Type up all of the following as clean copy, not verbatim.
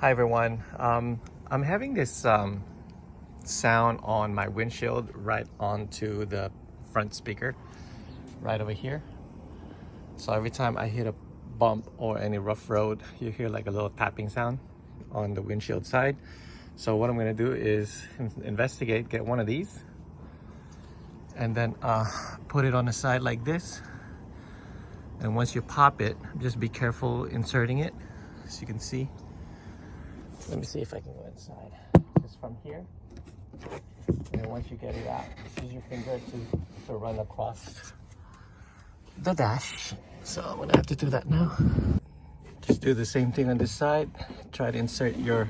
Hi everyone. I'm having this sound on my windshield right onto the front speaker right over here. So every time I hit a bump or any rough road, you hear like a little tapping sound on the windshield side. So what I'm gonna do is investigate, get one of these, and then put it on the side like this. And once you pop it, just be careful inserting it, as you can see. Let me see if I can go inside. Just from here. And then once you get it out, just use your finger to run across the dash. So I'm gonna have to do that now. Just do the same thing on this side. Try to insert your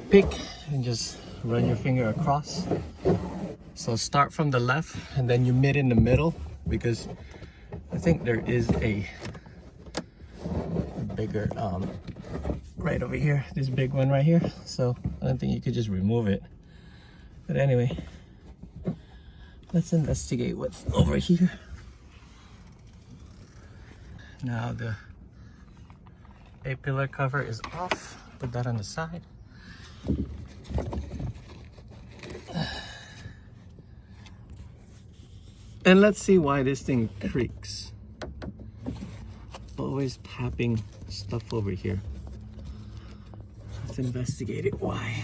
pick and just run your finger across. So start from the left and then you meet in the middle, because I think there is a bigger right over here, this big one right here. So I don't think you could just remove it. But anyway, let's investigate what's over here. Now the A-pillar cover is off. Put that on the side. And let's see why this thing creaks. Always tapping stuff over here. Let's investigate it. Why?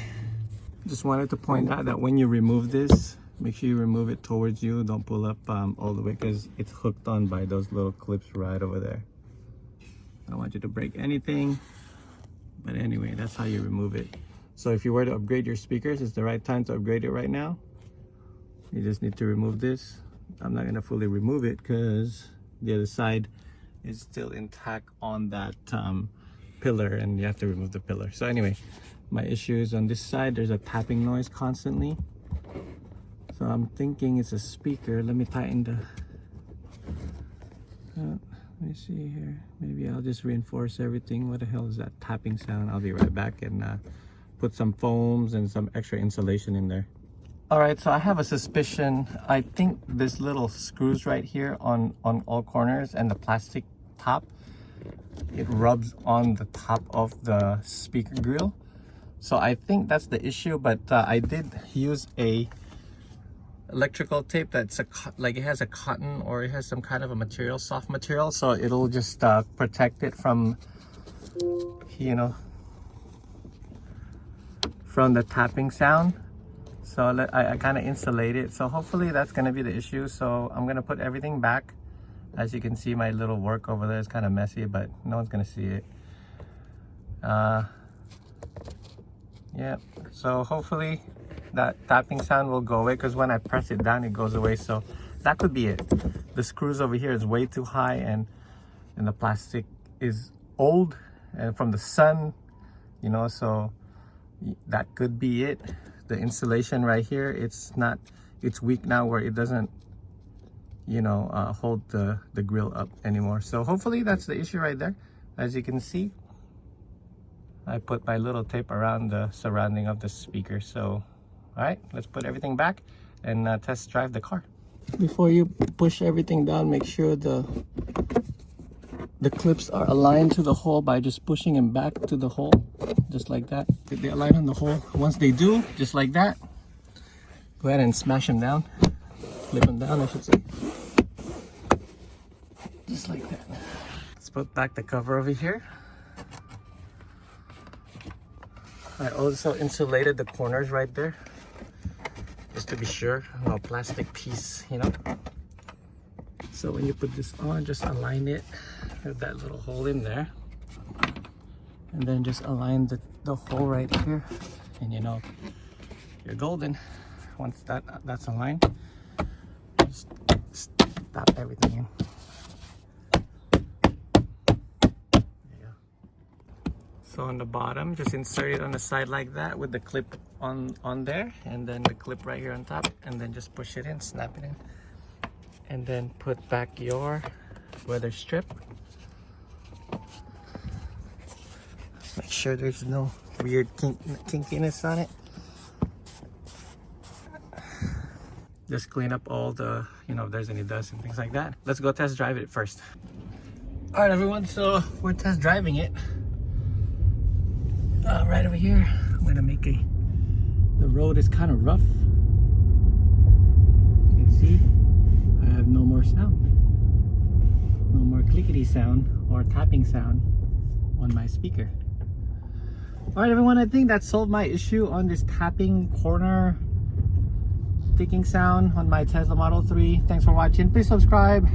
Just wanted to point out that when you remove this, make sure you remove it towards you. Don't pull up all the way, because it's hooked on by those little clips right over there. I don't want you to break anything. But anyway, that's how you remove it. So if you were to upgrade your speakers, it's the right time to upgrade it right now. You just need to remove this. I'm not going to fully remove it because the other side is still intact on that pillar, and you have to remove the pillar. So anyway, my issue is on this side. There's a tapping noise constantly. So I'm thinking it's a speaker. Let me tighten the... let me see here. Maybe I'll just reinforce everything. What the hell is that tapping sound? I'll be right back and put some foams and some extra insulation in there. Alright, so I have a suspicion. I think this little screws right here on all corners and the plastic top, it rubs on the top of the speaker grill. So I think that's the issue, but I did use a electrical tape that's like it has a cotton, or it has some kind of a material, soft material, so it'll just protect it from, you know, from the tapping sound. So I kind of insulate it. So hopefully that's going to be the issue. So I'm going to put everything back. As you can see, my little work over there is kind of messy, but no one's going to see it. Yeah, so hopefully that tapping sound will go away, because when I press it down, it goes away. So that could be it. The screws over here is way too high, and the plastic is old and from the sun, you know, so that could be it. The insulation right here, it's weak now, where it doesn't, you know, hold the grill up anymore. So hopefully that's the issue right there. As you can see, I put my little tape around the surrounding of the speaker. So all right, let's put everything back and test drive the car. Before you push everything down, make sure the clips are aligned to the hole by just pushing them back to the hole, just like that. They align on the hole. Once they do, just like that, go ahead and smash them down. Flip them down, I should say. Just like that. Let's put back the cover over here. I also insulated the corners right there, just to be sure. No plastic piece, you know. So when you put this on, just align it with that little hole in there, and then just align the hole right here, and you know, you're golden. Once that's aligned, just stop everything in. So on the bottom, just insert it on the side like that with the clip on there, and then the clip right here on top, and then just push it in, snap it in, and then put back your weather strip. Make sure there's no weird kinkiness on it. Just clean up all the, you know, if there's any dust and things like that. Let's go test drive it first. All right, everyone, so we're test driving it. right over here, I'm gonna make the road is kind of rough. You can see I have no more sound. No more clickety sound or tapping sound on my speaker. Alright everyone, I think that solved my issue on this tapping corner ticking sound on my Tesla Model 3. Thanks for watching. Please subscribe.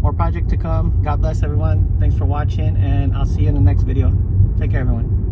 More project to come. God bless everyone. Thanks for watching, and I'll see you in the next video. Take care everyone.